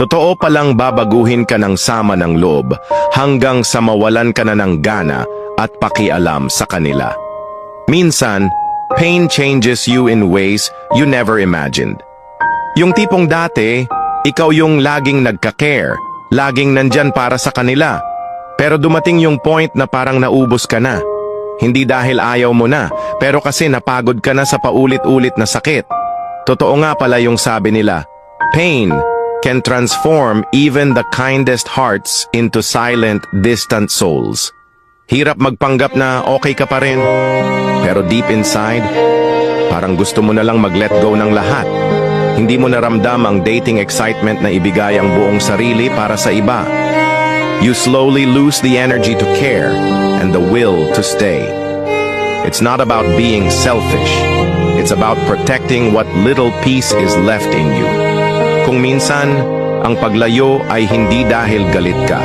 Totoo palang babaguhin ka ng sama ng loob hanggang sa mawalan ka na ng gana at pakialam sa kanila. Minsan, pain changes you in ways you never imagined. Yung tipong dati, ikaw yung laging nagka-care, laging nandyan para sa kanila. Pero dumating yung point na parang naubos ka na. Hindi dahil ayaw mo na, pero kasi napagod ka na sa paulit-ulit na sakit. Totoo nga pala yung sabi nila, pain can transform even the kindest hearts into silent, distant souls. Hirap magpanggap na okay ka pa rin. Pero deep inside, parang gusto mo na lang mag-let go ng lahat. Hindi mo naramdam ang dating excitement na ibigay ang buong sarili para sa iba. You slowly lose the energy to care and the will to stay. It's not about being selfish. It's about protecting what little peace is left in you. Kung minsan, ang paglayo ay hindi dahil galit ka.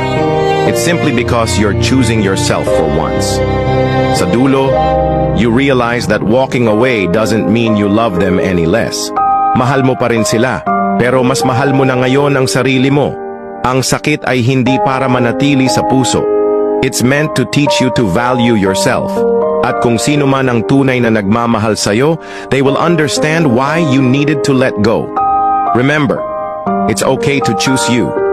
It's simply because you're choosing yourself for once. Sa dulo, you realize that walking away doesn't mean you love them any less. Mahal mo pa rin sila, pero mas mahal mo na ngayon ang sarili mo. Ang sakit ay hindi para manatili sa puso. It's meant to teach you to value yourself. At kung sino man ang tunay na nagmamahal sa'yo, they will understand why you needed to let go. Remember, it's okay to choose you.